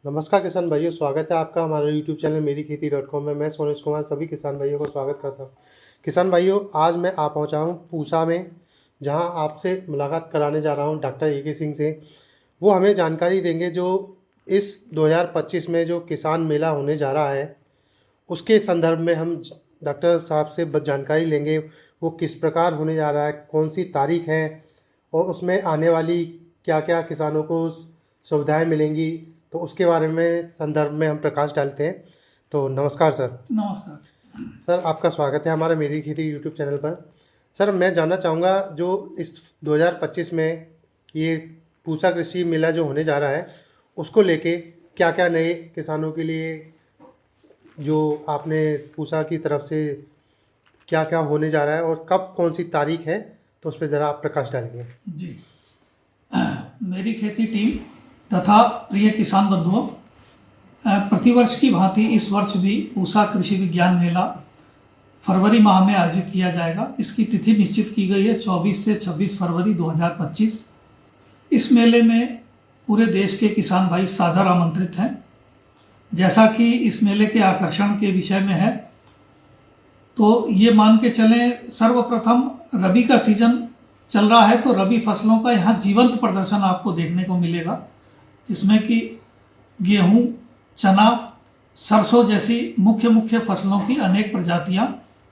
नमस्कार किसान भाइयों, स्वागत है आपका हमारे यूट्यूब चैनल मेरी खेती.com में। मैं सोनेश कुमार सभी किसान भाइयों को स्वागत करता हूं। किसान भाइयों, आज मैं आ पहुंचा हूं पूसा में, जहां आपसे मुलाकात कराने जा रहा हूं डॉक्टर ए के सिंह से। वो हमें जानकारी देंगे जो इस 2025 में जो किसान मेला होने जा रहा है, उसके संदर्भ में हम डॉक्टर साहब से जानकारी लेंगे। वो किस प्रकार होने जा रहा है, कौन सी तारीख है और उसमें आने वाली क्या क्या किसानों को सुविधाएं मिलेंगी, तो उसके बारे में संदर्भ में हम प्रकाश डालते हैं। तो नमस्कार सर। नमस्कार सर, आपका स्वागत है हमारे मेरी खेती यूट्यूब चैनल पर। सर, मैं जानना चाहूँगा जो इस 2025 में ये पूसा कृषि मेला जो होने जा रहा है, उसको लेके क्या क्या नए किसानों के लिए जो आपने पूसा की तरफ से क्या क्या होने जा रहा है और कब कौन सी तारीख है, तो उस पर ज़रा आप प्रकाश डालेंगे। जी। मेरी खेती टीम तथा प्रिय किसान बंधुओं, प्रतिवर्ष की भांति इस वर्ष भी पूसा कृषि विज्ञान मेला फरवरी माह में आयोजित किया जाएगा। इसकी तिथि निश्चित की गई है 24 से 26 फरवरी 2025। इस मेले में पूरे देश के किसान भाई सादर आमंत्रित हैं। जैसा कि इस मेले के आकर्षण के विषय में है, तो ये मान के चलें, सर्वप्रथम रबी का सीजन चल रहा है, तो रबी फसलों का यहाँ जीवंत प्रदर्शन आपको देखने को मिलेगा, जिसमें कि गेहूँ, चना, सरसों जैसी मुख्य फसलों की अनेक प्रजातियाँ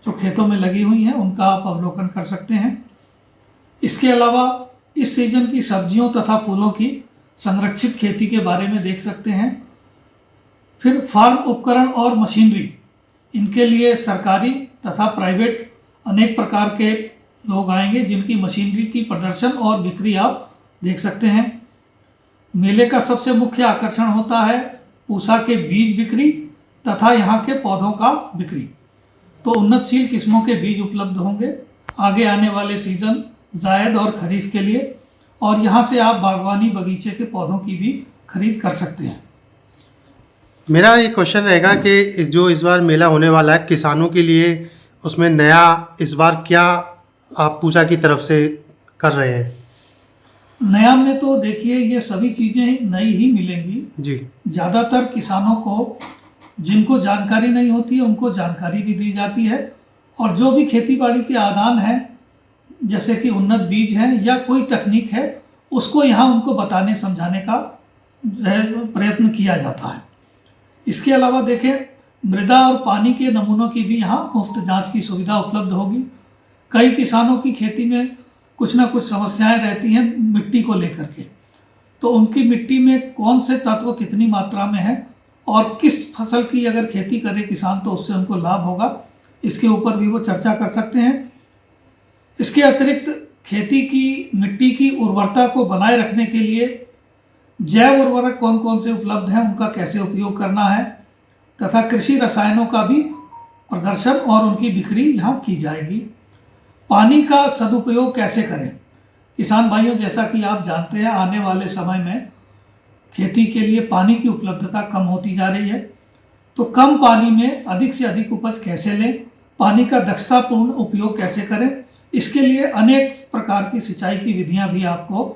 जो खेतों में लगी हुई हैं, उनका आप अवलोकन कर सकते हैं। इसके अलावा इस सीजन की सब्जियों तथा फूलों की संरक्षित खेती के बारे में देख सकते हैं। फिर फार्म उपकरण और मशीनरी, इनके लिए सरकारी तथा प्राइवेट अनेक प्रकार के लोग आएंगे, जिनकी मशीनरी की प्रदर्शन और बिक्री आप देख सकते हैं। मेले का सबसे मुख्य आकर्षण होता है पूसा के बीज बिक्री तथा यहाँ के पौधों का बिक्री। तो उन्नतशील किस्मों के बीज उपलब्ध होंगे आगे आने वाले सीजन जायद और खरीफ के लिए, और यहाँ से आप बागवानी बगीचे के पौधों की भी खरीद कर सकते हैं। मेरा ये क्वेश्चन रहेगा कि जो इस बार मेला होने वाला है किसानों के लिए, उसमें नया इस बार क्या आप पूसा की तरफ से कर रहे हैं? नया में तो देखिए, ये सभी चीज़ें नई ही मिलेंगी जी। ज़्यादातर किसानों को जिनको जानकारी नहीं होती है, उनको जानकारी भी दी जाती है, और जो भी खेती बाड़ी के आदान हैं, जैसे कि उन्नत बीज हैं या कोई तकनीक है, उसको यहाँ उनको बताने समझाने का प्रयत्न किया जाता है। इसके अलावा देखें, मृदा और पानी के नमूनों की भी यहाँ मुफ्त जांच की सुविधा उपलब्ध होगी। कई किसानों की खेती में कुछ ना कुछ समस्याएं रहती हैं मिट्टी को लेकर के, तो उनकी मिट्टी में कौन से तत्व कितनी मात्रा में है और किस फसल की अगर खेती करे किसान तो उससे उनको लाभ होगा, इसके ऊपर भी वो चर्चा कर सकते हैं। इसके अतिरिक्त खेती की मिट्टी की उर्वरता को बनाए रखने के लिए जैव उर्वरक कौन कौन से उपलब्ध हैं, उनका कैसे उपयोग करना है, तथा कृषि रसायनों का भी प्रदर्शन और उनकी बिक्री यहाँ की जाएगी। पानी का सदुपयोग कैसे करें किसान भाइयों, जैसा कि आप जानते हैं आने वाले समय में खेती के लिए पानी की उपलब्धता कम होती जा रही है, तो कम पानी में अधिक से अधिक उपज कैसे लें, पानी का दक्षतापूर्ण उपयोग कैसे करें, इसके लिए अनेक प्रकार की सिंचाई की विधियां भी आपको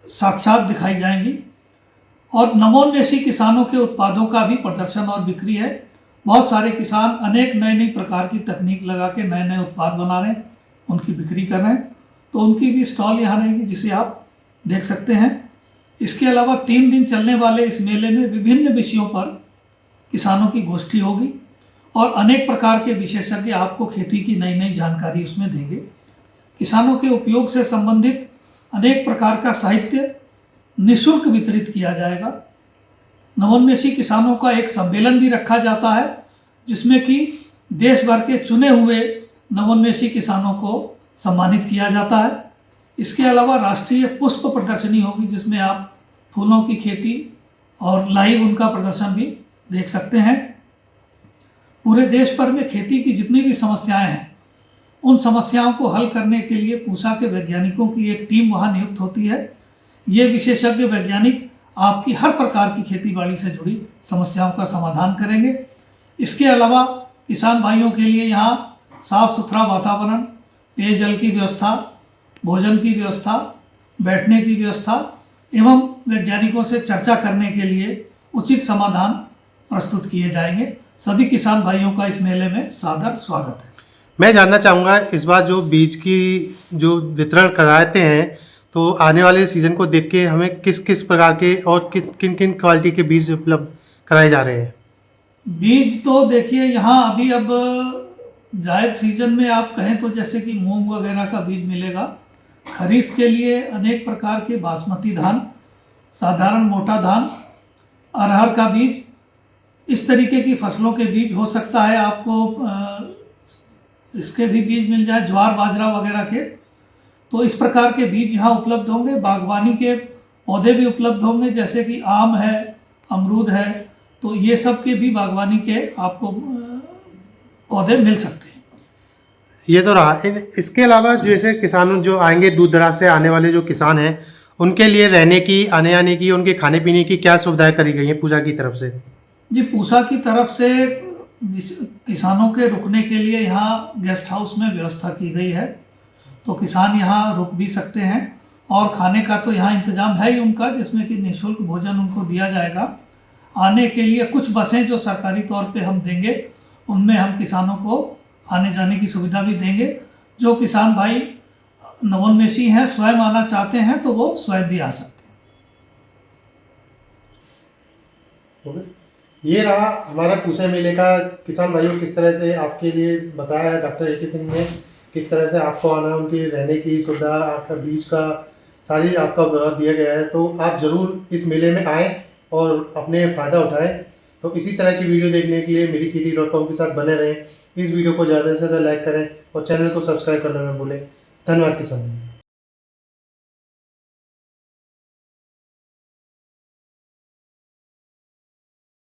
साक्षात दिखाई जाएंगी। और नवोन्मेषी किसानों के उत्पादों का भी प्रदर्शन और बिक्री है। बहुत सारे किसान अनेक नई प्रकार की तकनीक लगा के नए उत्पाद बना रहे हैं, उनकी बिक्री कर रहे हैं, तो उनकी भी स्टॉल यहाँ रहेगी, जिसे आप देख सकते हैं। इसके अलावा 3 दिन चलने वाले इस मेले में विभिन्न विषयों पर किसानों की गोष्ठी होगी और अनेक प्रकार के विशेषज्ञ आपको खेती की नई जानकारी उसमें देंगे। किसानों के उपयोग से संबंधित अनेक प्रकार का साहित्य निःशुल्क वितरित किया जाएगा। नवोन्मेषी किसानों का एक सम्मेलन भी रखा जाता है, जिसमें कि देश भर के चुने हुए नवोन्मेषी किसानों को सम्मानित किया जाता है। इसके अलावा राष्ट्रीय पुष्प प्रदर्शनी होगी, जिसमें आप फूलों की खेती और लाइव उनका प्रदर्शन भी देख सकते हैं। पूरे देश भर में खेती की जितनी भी समस्याएं हैं, उन समस्याओं को हल करने के लिए पूसा के वैज्ञानिकों की एक टीम वहाँ नियुक्त होती है। ये विशेषज्ञ वैज्ञानिक आपकी हर प्रकार की खेती बाड़ी से जुड़ी समस्याओं का समाधान करेंगे। इसके अलावा किसान भाइयों के लिए यहाँ साफ सुथरा वातावरण, पेयजल की व्यवस्था, भोजन की व्यवस्था, बैठने की व्यवस्था एवं वैज्ञानिकों से चर्चा करने के लिए उचित समाधान प्रस्तुत किए जाएंगे। सभी किसान भाइयों का इस मेले में सादर स्वागत है। मैं जानना चाहूँगा इस बार जो बीज की जो वितरण कराते हैं तो आने वाले सीज़न को देख के हमें किस किस प्रकार के और किन किन क्वालिटी के बीज उपलब्ध कराए जा रहे हैं? बीज तो देखिए यहाँ अभी अब जायद सीजन में आप कहें तो जैसे कि मूंग वगैरह का बीज मिलेगा। खरीफ के लिए अनेक प्रकार के बासमती धान, साधारण मोटा धान, अरहर का बीज, इस तरीके की फसलों के बीज हो सकता है आपको इसके भी बीज मिल जाए, ज्वार बाजरा वगैरह के। तो इस प्रकार के बीज यहाँ उपलब्ध होंगे। बागवानी के पौधे भी उपलब्ध होंगे, जैसे कि आम है, अमरूद है, तो ये सब के भी बागवानी के आपको पौधे मिल सकते हैं। ये तो रहा। इसके अलावा जैसे किसान जो आएंगे, दूर दराज से आने वाले जो किसान हैं उनके लिए रहने की, आने आने की, उनके खाने पीने की क्या सुविधाएं करी गई हैं पूजा की तरफ से? जी, पूसा की तरफ से किसानों के रुकने के लिए यहाँ गेस्ट हाउस में व्यवस्था की गई है, तो किसान यहाँ रुक भी सकते हैं। और खाने का तो यहाँ इंतजाम है ही उनका, जिसमें कि निःशुल्क भोजन उनको दिया जाएगा। आने के लिए कुछ बसें जो सरकारी तौर पे हम देंगे, उनमें हम किसानों को आने जाने की सुविधा भी देंगे। जो किसान भाई नवोन्मेषी हैं, स्वयं आना चाहते हैं, तो वो स्वयं भी आ सकते हैं। ये रहा हमारा पूसा मेले का। किसान भाइयों किस तरह से आपके लिए बताया है डॉक्टर ए.के. सिंह ने, किस तरह से आपको आना, उनकी रहने की सुविधा, आपका बीज का सारी आपका ब्यौरा दिया गया है। तो आप ज़रूर इस मेले में आएँ और अपने फ़ायदा उठाएं। तो इसी तरह की वीडियो देखने के लिए मेरी खेती.com के साथ बने रहें। इस वीडियो को ज़्यादा से ज़्यादा लाइक करें और चैनल को सब्सक्राइब करना न भूलें। धन्यवाद किसान।